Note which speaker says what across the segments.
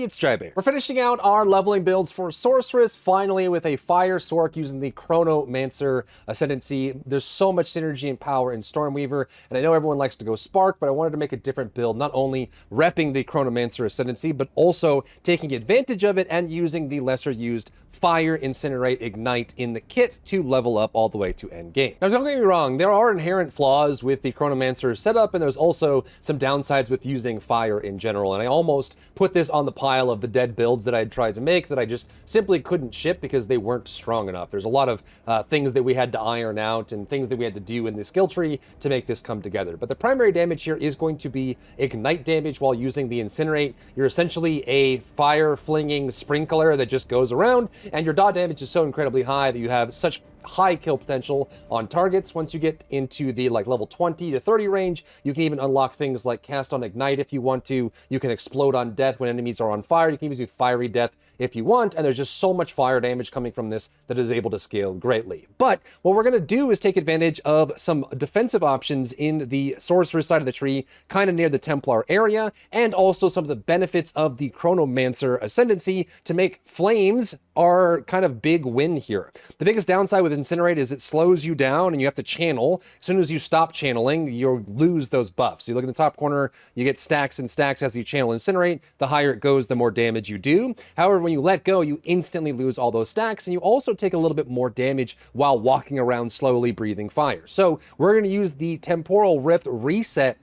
Speaker 1: it's Drybear. We're finishing out our leveling builds for Sorceress, finally with a Fire Sorc using the Chronomancer Ascendancy. There's so much synergy and power in Stormweaver, and I know everyone likes to go Spark, but I wanted to make a different build, not only repping the Chronomancer Ascendancy, but also taking advantage of it and using the lesser used Fire, Incinerate, Ignite in the kit to level up all the way to end game. Now, don't get me wrong, there are inherent flaws with the Chronomancer setup, and there's also some downsides with using Fire in general, and I almost put this on the pile of the dead builds that I had tried to make that I just simply couldn't ship because they weren't strong enough. There's a lot of things that we had to iron out and things that we had to do in the skill tree to make this come together. But the primary damage here is going to be Ignite damage while using the Incinerate. You're essentially a fire-flinging sprinkler that just goes around, and your dot damage is so incredibly high that you have such high kill potential on targets. Once you get into the level 20 to 30 range, you can even unlock things like Cast on Ignite if you want to. You can explode on death when enemies are on fire. You can even do Fiery Death if you want, and there's just so much fire damage coming from this that is able to scale greatly. But what we're going to do is take advantage of some defensive options in the Sorceress side of the tree, kind of near the Templar area, and also some of the benefits of the Chronomancer Ascendancy to make flames our kind of big win here. The biggest downside with Incinerate is it slows you down and you have to channel. As soon as you stop channeling, you lose those buffs. You look in the top corner, you get stacks and stacks as you channel Incinerate. The higher it goes, the more damage you do. However, when you let go, you instantly lose all those stacks, and you also take a little bit more damage while walking around slowly breathing fire. So we're going to use the Temporal Rift reset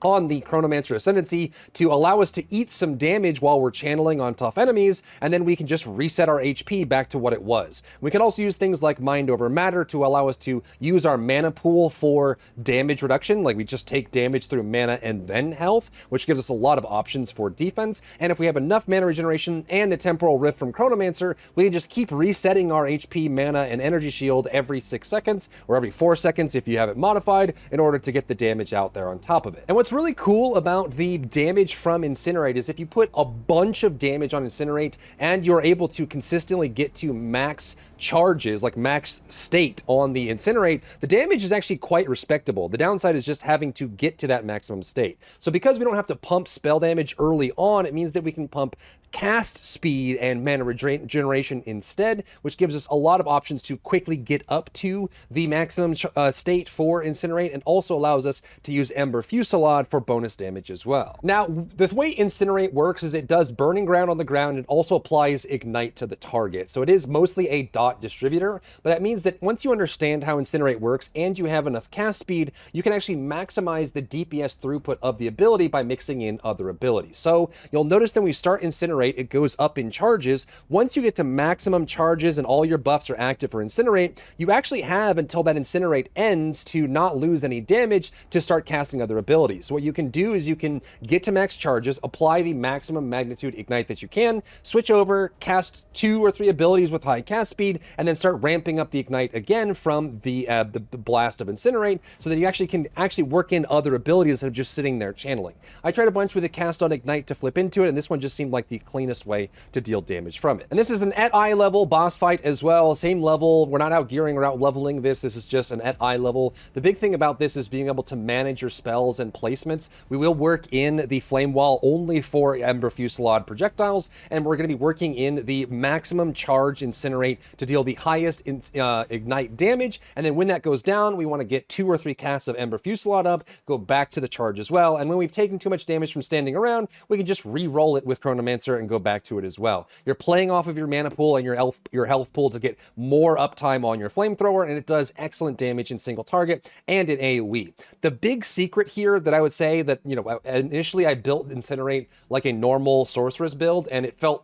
Speaker 1: on the Chronomancer Ascendancy to allow us to eat some damage while we're channeling on tough enemies, and then we can just reset our HP back to what it was. We can also use things like Mind Over Matter to allow us to use our mana pool for damage reduction, like we just take damage through mana and then health, which gives us a lot of options for defense. And if we have enough mana regeneration and the Temporal Rift from Chronomancer, we can just keep resetting our HP, mana, and energy shield every 6 seconds, or every 4 seconds if you have it modified, in order to get the damage out there on top of it. And what's really cool about the damage from Incinerate is if you put a bunch of damage on Incinerate and you're able to consistently get to max charges, like max state on the Incinerate, the damage is actually quite respectable. The downside is just having to get to that maximum state. So because we don't have to pump spell damage early on, it means that we can pump cast speed and mana regeneration instead, which gives us a lot of options to quickly get up to the maximum state for Incinerate, and also allows us to use Ember Fusillade for bonus damage as well. Now, the way Incinerate works is it does Burning Ground on the ground and also applies Ignite to the target. So it is mostly a dot distributor, but that means that once you understand how Incinerate works and you have enough cast speed, you can actually maximize the DPS throughput of the ability by mixing in other abilities. So you'll notice that when we start Incinerate, it goes up in charges. Once you get to maximum charges and all your buffs are active for Incinerate, you actually have until that Incinerate ends to not lose any damage to start casting other abilities. So what you can do is you can get to max charges, apply the maximum magnitude Ignite that you can, switch over, cast 2 or 3 abilities with high cast speed, and then start ramping up the Ignite again from the blast of Incinerate, so that you actually can work in other abilities instead of just sitting there channeling. I tried a bunch with a cast on Ignite to flip into it, and this one just seemed like the cleanest way to deal damage from it. And this is an at eye level boss fight as well. Same level. We're not out gearing or out leveling this. This is just an at eye level. The big thing about this is being able to manage your spells and placements. We will work in the Flame Wall only for Ember Fusillade projectiles, and we're going to be working in the maximum charge Incinerate to deal the highest Ignite damage. And then when that goes down, we want to get 2 or 3 casts of Ember Fusillade up, go back to the charge as well. And when we've taken too much damage from standing around, we can just re-roll it with Chronomancer and go back to it as well. You're playing off of your mana pool and your health pool to get more uptime on your flamethrower, and it does excellent damage in single target and in AoE. The big secret here that I would say that, initially I built Incinerate like a normal Sorceress build, and it felt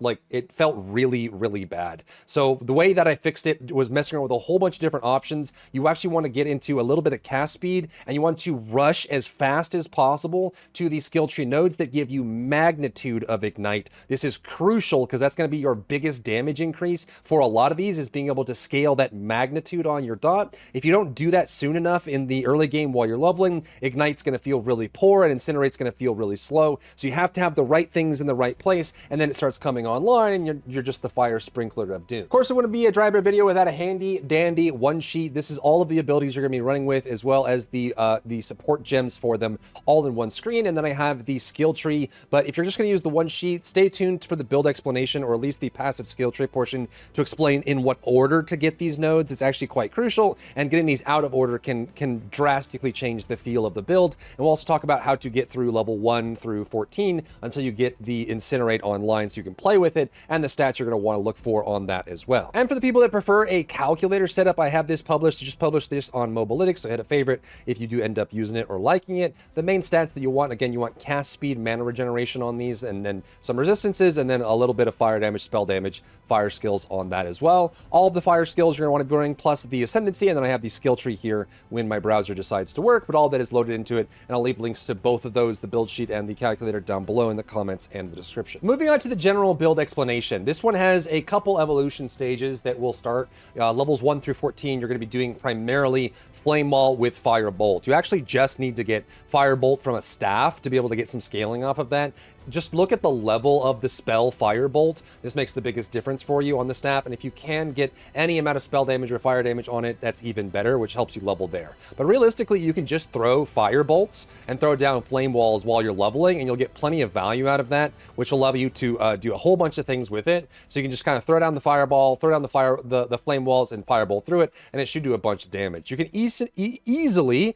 Speaker 1: really, really bad. So the way that I fixed it was messing around with a whole bunch of different options. You actually want to get into a little bit of cast speed, and you want to rush as fast as possible to the skill tree nodes that give you magnitude of Ignite. This is crucial because that's going to be your biggest damage increase for a lot of these, is being able to scale that magnitude on your dot. If you don't do that soon enough in the early game while you're leveling, Ignite's going to feel really really poor, and Incinerate's going to feel really slow. So you have to have the right things in the right place, and then it starts coming online, and you're just the fire sprinkler of doom. Of course, it wouldn't be a Drybear video without a handy dandy one sheet. This is all of the abilities you're going to be running with, as well as the support gems for them, all in one screen. And then I have the skill tree. But if you're just going to use the one sheet, stay tuned for the build explanation, or at least the passive skill tree portion, to explain in what order to get these nodes. It's actually quite crucial, and getting these out of order can drastically change the feel of the build. And we'll also talk about how to get through level 1 through 14 until you get the Incinerate online, so you can play with it, and the stats you're going to want to look for on that as well. And for the people that prefer a calculator setup, I have this published. I just published this on Mobalytics, so hit a favorite if you do end up using it or liking it. The main stats that you want, again, you want cast speed, mana regeneration on these, and then some resistances, and then a little bit of fire damage, spell damage, fire skills on that as well. All of the fire skills you're going to want to bring, plus the Ascendancy, and then I have the skill tree here when my browser decides to work, but all that is loaded into it, and I'll leave links to both of those, the build sheet and the calculator, down below in the comments and the description. Moving on to the general build explanation. This one has a couple evolution stages that will start. Levels 1 through 14, you're going to be doing primarily Flame Wall with Fire Bolt. You actually just need to get Fire Bolt from a staff to be able to get some scaling off of that. Just look at the level of the spell Firebolt. This makes the biggest difference for you on the staff, and if you can get any amount of spell damage or fire damage on it, that's even better, which helps you level there. But realistically, you can just throw Firebolts and throw down Flame Walls while you're leveling, and you'll get plenty of value out of that, which will allow you to do a whole bunch of things with it. So you can just kind of throw down the Fireball, throw down the Flame Walls, and Firebolt through it, and it should do a bunch of damage. You can easily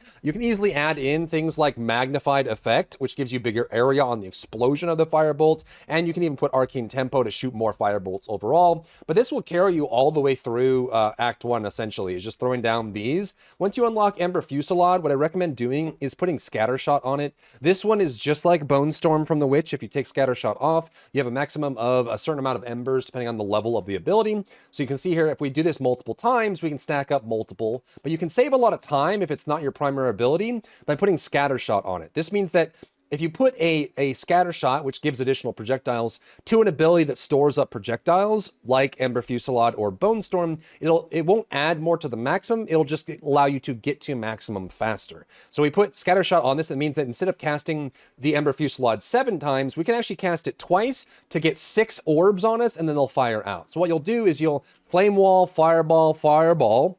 Speaker 1: add in things like Magnified Effect, which gives you bigger area on the explosion of the Firebolt, and you can even put Arcane Tempo to shoot more Firebolts overall. But this will carry you all the way through Act 1, essentially, is just throwing down these. Once you unlock Ember Fusillade, what I recommend doing is putting Scattershot on it. This one is just like Bone Storm from the Witch. If you take Scattershot off, you have a maximum of a certain amount of embers depending on the level of the ability. So you can see here, if we do this multiple times, we can stack up multiple, but you can save a lot of time if it's not your primary ability by putting Scattershot on it. This means that if you put a scatter shot, which gives additional projectiles, to an ability that stores up projectiles, like Ember Fusillade or Bone Storm, it won't add more to the maximum, it'll just allow you to get to maximum faster. So we put scatter shot on this, that means that instead of casting the Ember Fusillade 7 times, we can actually cast it twice to get 6 orbs on us, and then they'll fire out. So what you'll do is you'll Flame Wall, Fireball, Fireball,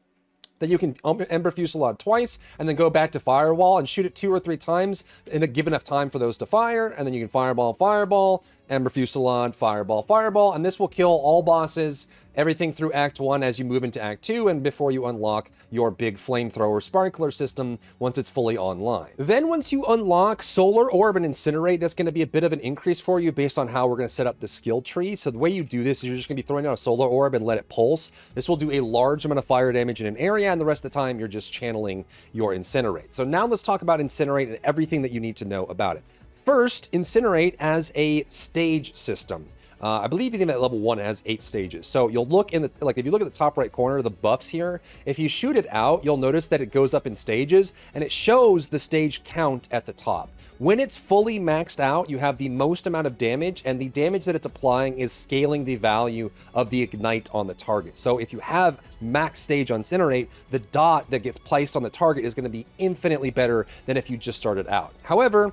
Speaker 1: then you can Ember Fusillade twice, and then go back to Firewall and shoot it 2 or 3 times, and give enough time for those to fire, and then you can Fireball, Fireball, Ember Fusillade, Fireball, Fireball, and this will kill all bosses, everything through Act 1 as you move into Act 2, and before you unlock your big flamethrower sparkler system once it's fully online. Then once you unlock Solar Orb and Incinerate, that's going to be a bit of an increase for you based on how we're going to set up the skill tree. So the way you do this is you're just going to be throwing out a Solar Orb and let it pulse. This will do a large amount of fire damage in an area, and the rest of the time you're just channeling your Incinerate. So now let's talk about Incinerate and everything that you need to know about it. First, Incinerate as a stage system. I believe even at level 1 it has 8 stages. So you'll look in the, like if you look at the top right corner, the buffs here, if you shoot it out, you'll notice that it goes up in stages, and it shows the stage count at the top. When it's fully maxed out, you have the most amount of damage, and the damage that it's applying is scaling the value of the ignite on the target. So if you have max stage on Incinerate, the dot that gets placed on the target is going to be infinitely better than if you just started out. However,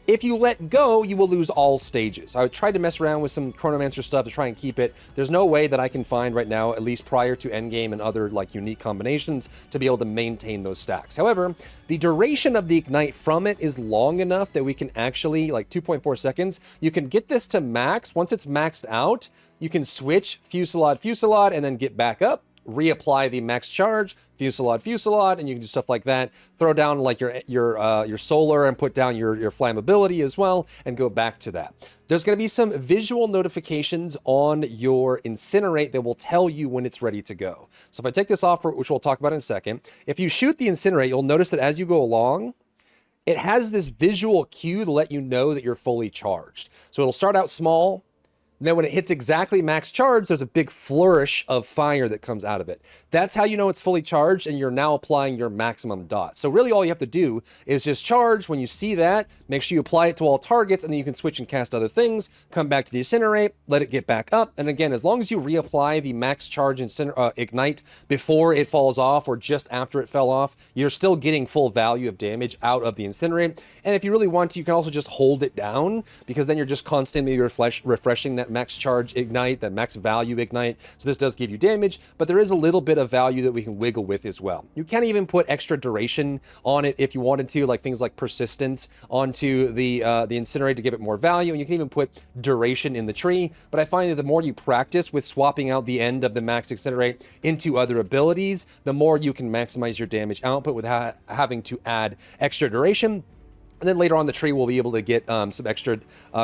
Speaker 1: if you let go, you will lose all stages. I tried to mess around with some Chronomancer stuff to try and keep it. There's no way that I can find right now, at least prior to endgame and other like unique combinations, to be able to maintain those stacks. However, the duration of the ignite from it is long enough that we can actually, like 2.4 seconds, you can get this to max. Once it's maxed out, you can switch Fusillade, and then get back up, reapply the max charge, Fusillade, and you can do stuff like that. Throw down like your solar and put down your flammability as well, and go back to that. There's going to be some visual notifications on your Incinerate that will tell you when it's ready to go. So if I take this off, which we'll talk about in a second, if you shoot the Incinerate, you'll notice that as you go along, it has this visual cue to let you know that you're fully charged. So it'll start out small, And then when it hits exactly max charge, there's a big flourish of fire that comes out of it. That's how you know it's fully charged and you're now applying your maximum dot. So really all you have to do is just charge. When you see that, make sure you apply it to all targets, and then you can switch and cast other things, come back to the Incinerate, let it get back up. And again, as long as you reapply the max charge Ignite before it falls off or just after it fell off, you're still getting full value of damage out of the Incinerate. And if you really want to, you can also just hold it down, because then you're just constantly refreshing that max charge Ignite, that max value Ignite. So this does give you damage, but there is a little bit of value that we can wiggle with as well. You can even put extra duration on it if you wanted to, like things like persistence onto the Incinerate to give it more value, and you can even put duration in the tree. But I find that the more you practice with swapping out the end of the max Incinerate into other abilities, the more you can maximize your damage output without having to add extra duration. And then later on the tree, we'll be able to get some extra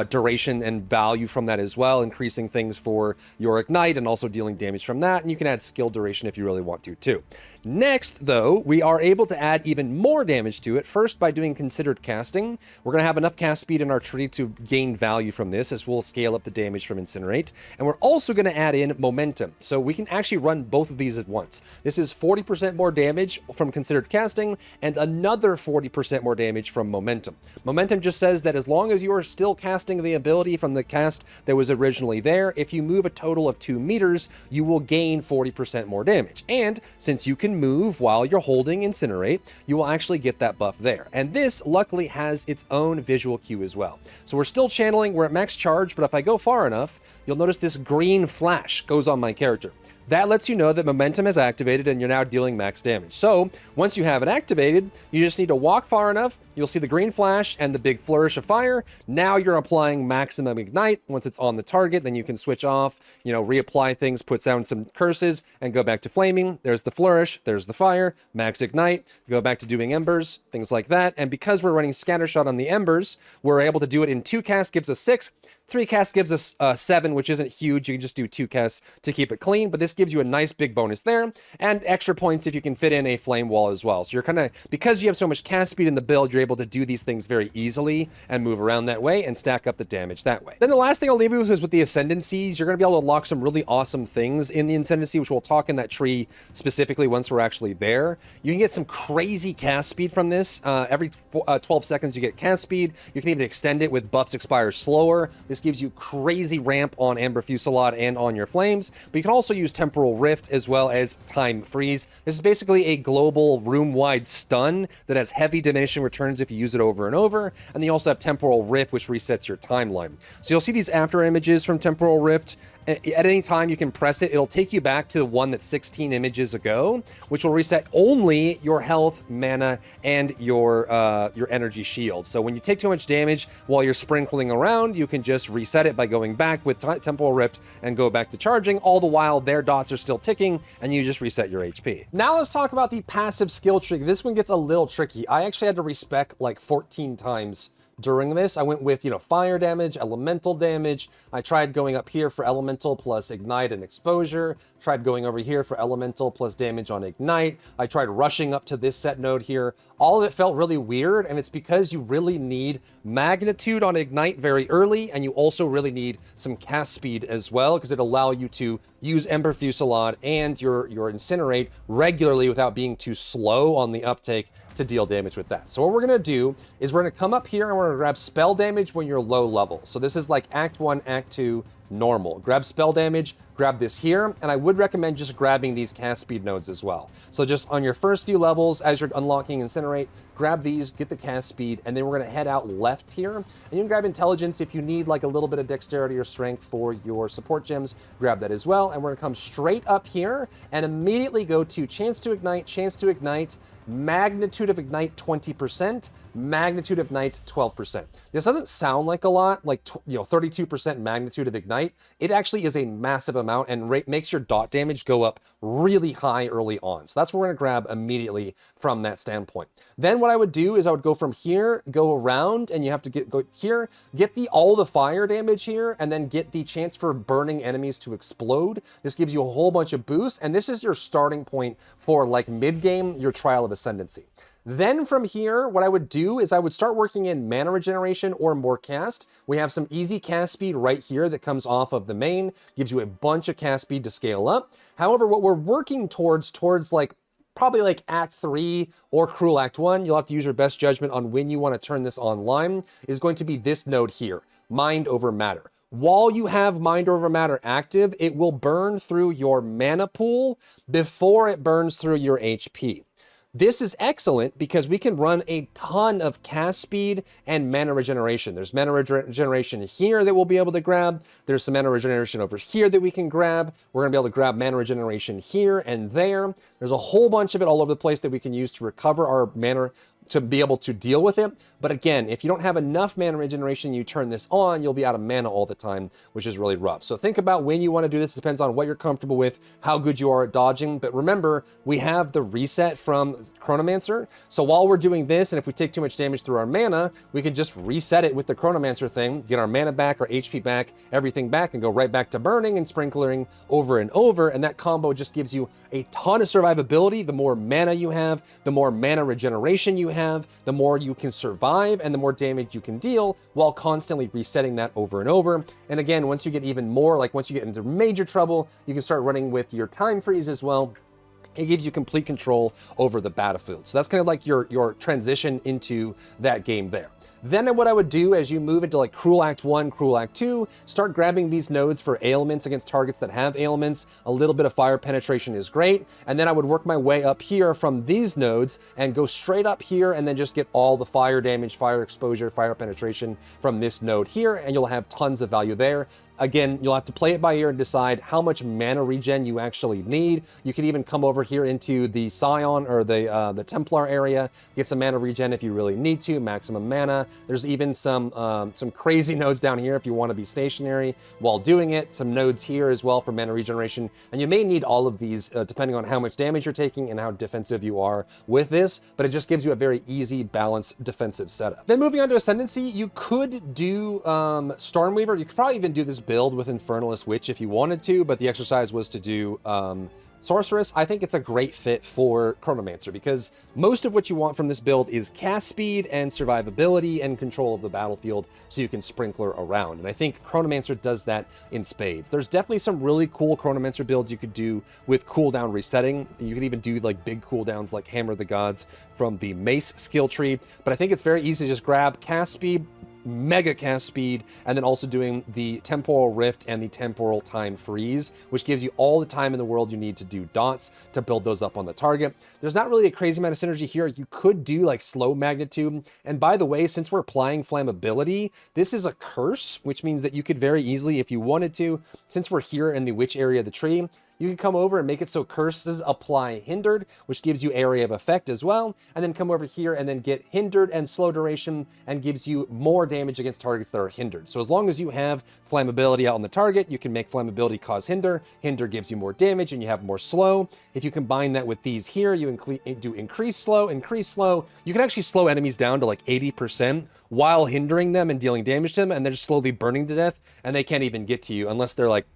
Speaker 1: duration and value from that as well, increasing things for your Ignite and also dealing damage from that. And you can add skill duration if you really want to too. Next, though, we are able to add even more damage to it. First, by doing considered casting. We're going to have enough cast speed in our tree to gain value from this, as we'll scale up the damage from Incinerate. And we're also going to add in momentum. So we can actually run both of these at once. This is 40% more damage from considered casting and another 40% more damage from momentum. Momentum just says that as long as you are still casting the ability from the cast that was originally there, if you move a total of 2 meters, you will gain 40% more damage. And since you can move while you're holding Incinerate, you will actually get that buff there. And this luckily has its own visual cue as well. So we're still channeling, we're at max charge, but if I go far enough, you'll notice this green flash goes on my character. That lets you know that momentum is activated and you're now dealing max damage. So once you have it activated, you just need to walk far enough. You'll see the green flash and the big flourish of fire. Now you're applying maximum Ignite. Once it's on the target, then you can switch off, reapply things, put down some curses, and go back to flaming. There's the flourish, there's the fire, max Ignite, go back to doing embers, things like that. And because we're running Scattershot on the embers, we're able to do it in 2 casts, gives us 6. 3 casts gives us 7, which isn't huge. You can just do 2 casts to keep it clean, but this gives you a nice big bonus there, and extra points if you can fit in a flame wall as well. So you're kind of, because you have so much cast speed in the build, you're able to do these things very easily and move around that way and stack up the damage that way. Then the last thing I'll leave you with is with the Ascendancies. You're going to be able to unlock some really awesome things in the Ascendancy, which we'll talk in that tree specifically once we're actually there. You can get some crazy cast speed from this. Every 12 seconds you get cast speed. You can even extend it with buffs expire slower. This gives you crazy ramp on Amber Fusillade and on your flames, but you can also use Temporal Rift as well as Time Freeze. This is basically a global room-wide stun that has heavy diminishing returns if you use it over and over, and then you also have Temporal Rift, which resets your timeline. So you'll see these after images from Temporal Rift. At any time you can press it, it'll take you back to the one that's 16 images ago, which will reset only your health, mana, and your energy shield. So when you take too much damage while you're sprinkling around, you can just reset it by going back with Temporal Rift and go back to charging. All the while, their dots are still ticking, and you just reset your HP. Now let's talk about the passive skill tree. This one gets a little tricky. I actually had to respec like 14 times during this. I went with, fire damage, elemental damage. I tried going up here for elemental plus ignite and exposure. Tried going over here for elemental plus damage on ignite. I tried rushing up to this set node here. All of it felt really weird, and it's because you really need magnitude on ignite very early, and you also really need some cast speed as well, because it'll allow you to use Ember Fusillade and your Incinerate regularly without being too slow on the uptake to deal damage with that. So what we're going to do is we're going to come up here and we're going to grab spell damage when you're low level. So this is like Act 1, Act 2, normal. Grab spell damage, grab this here, and I would recommend just grabbing these cast speed nodes as well. So just on your first few levels, as you're unlocking Incinerate, grab these, get the cast speed, and then we're going to head out left here. And you can grab intelligence if you need like a little bit of dexterity or strength for your support gems, grab that as well. And we're going to come straight up here and immediately go to chance to ignite, magnitude of ignite 20%, magnitude of ignite 12%. This doesn't sound like a lot, like 32% magnitude of ignite. It actually is a massive amount and makes your dot damage go up really high early on. So that's what we're going to grab immediately from that standpoint. Then what I would do is I would go from here, go around, and you have to go here, get all the fire damage here, and then get the chance for burning enemies to explode. This gives you a whole bunch of boosts, and this is your starting point for like mid-game, your Trial of Ascendancy. Then from here, what I would do is I would start working in mana regeneration or more cast. We have some easy cast speed right here that comes off of the main, gives you a bunch of cast speed to scale up. However, what we're working towards like probably like Act 3 or Cruel Act 1, you'll have to use your best judgment on when you want to turn this online, is going to be this node here, Mind Over Matter. While you have Mind Over Matter active, it will burn through your mana pool before it burns through your HP. This is excellent because we can run a ton of cast speed and mana regeneration. There's mana regeneration here that we'll be able to grab. There's some mana regeneration over here that we can grab. We're going to be able to grab mana regeneration here and there. There's a whole bunch of it all over the place that we can use to recover our mana to be able to deal with it. But again, if you don't have enough mana regeneration, you turn this on, you'll be out of mana all the time, which is really rough. So think about when you want to do this. It depends on what you're comfortable with, how good you are at dodging. But remember, we have the reset from Chronomancer. So while we're doing this, and if we take too much damage through our mana, we can just reset it with the Chronomancer thing, get our mana back, our HP back, everything back, and go right back to burning and sprinklering over and over. And that combo just gives you a ton of survivability. The more mana you have, the more mana regeneration you have, the more you can survive and the more damage you can deal while constantly resetting that over and over. And again, once you get even more, like once you get into major trouble, you can start running with your time freeze as well. It gives you complete control over the battlefield. So that's kind of like your transition into that game there. Then what I would do as you move into like Cruel Act 1, Cruel Act 2, start grabbing these nodes for ailments against targets that have ailments. A little bit of fire penetration is great. And then I would work my way up here from these nodes and go straight up here and then just get all the fire damage, fire exposure, fire penetration from this node here, and you'll have tons of value there. Again, you'll have to play it by ear and decide how much mana regen you actually need. You can even come over here into the Scion or the Templar area, get some mana regen if you really need to, maximum mana. There's even some crazy nodes down here if you want to be stationary while doing it. Some nodes here as well for mana regeneration. And you may need all of these depending on how much damage you're taking and how defensive you are with this, but it just gives you a very easy, balanced defensive setup. Then moving on to Ascendancy, you could do Stormweaver. You could probably even do this build with Infernalist Witch if you wanted to, but the exercise was to do Sorceress. I think it's a great fit for Chronomancer because most of what you want from this build is cast speed and survivability and control of the battlefield so you can sprinkler around. And I think Chronomancer does that in spades. There's definitely some really cool Chronomancer builds you could do with cooldown resetting. You could even do like big cooldowns like Hammer of the Gods from the Mace skill tree. But I think it's very easy to just grab cast speed, mega cast speed, and then also doing the temporal rift and the temporal time freeze, which gives you all the time in the world you need to do dots to build those up on the target. There's not really a crazy amount of synergy here. You could do like slow magnitude. And by the way, since we're applying flammability, this is a curse, which means that you could very easily, if you wanted to, since we're here in the witch area of the tree, you can come over and make it so curses apply hindered, which gives you area of effect as well, and then come over here and then get hindered and slow duration and gives you more damage against targets that are hindered. So as long as you have flammability out on the target, you can make flammability cause hinder. Hinder gives you more damage and you have more slow. If you combine that with these here, you do increase slow. You can actually slow enemies down to like 80% while hindering them and dealing damage to them, and they're just slowly burning to death, and they can't even get to you unless they're like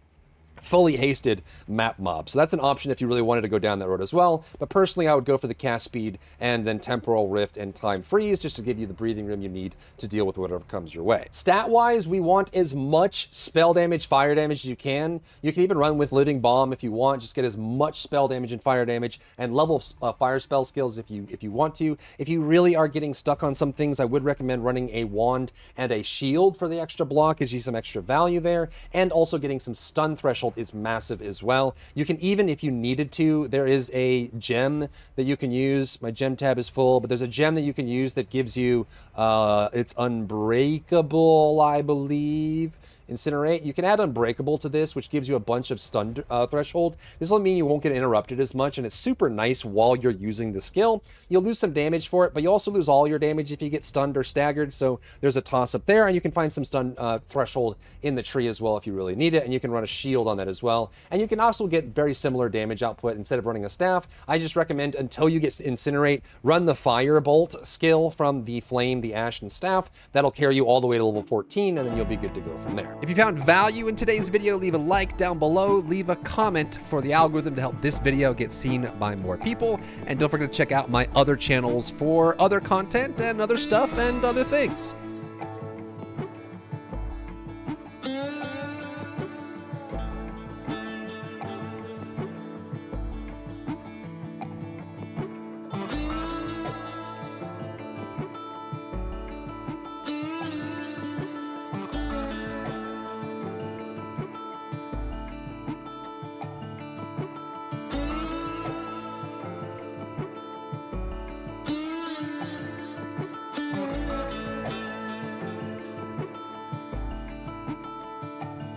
Speaker 1: fully hasted map mob. So that's an option if you really wanted to go down that road as well. But personally, I would go for the cast speed and then temporal rift and time freeze just to give you the breathing room you need to deal with whatever comes your way. Stat-wise, we want as much spell damage, fire damage as you can. You can even run with Living Bomb if you want. Just get as much spell damage and fire damage and level fire spell skills if you want to. If you really are getting stuck on some things, I would recommend running a wand and a shield for the extra block. Gives you some extra value there. And also getting some stun threshold is massive as well. You can even, if you needed to, there is a gem that you can use. My gem tab is full, but there's a gem that you can use that gives you, it's unbreakable, I believe. Incinerate. You can add Unbreakable to this, which gives you a bunch of stun threshold. This will mean you won't get interrupted as much, and it's super nice while you're using the skill. You'll lose some damage for it, but you also lose all your damage if you get stunned or staggered, so there's a toss-up there, and you can find some stun threshold in the tree as well if you really need it, and you can run a shield on that as well. And you can also get very similar damage output instead of running a staff. I just recommend, until you get Incinerate, run the Firebolt skill from the Flame, the Ash, and Staff. That'll carry you all the way to level 14, and then you'll be good to go from there. If you found value in today's video, leave a like down below, leave a comment for the algorithm to help this video get seen by more people, and don't forget to check out my other channels for other content and other stuff and other things.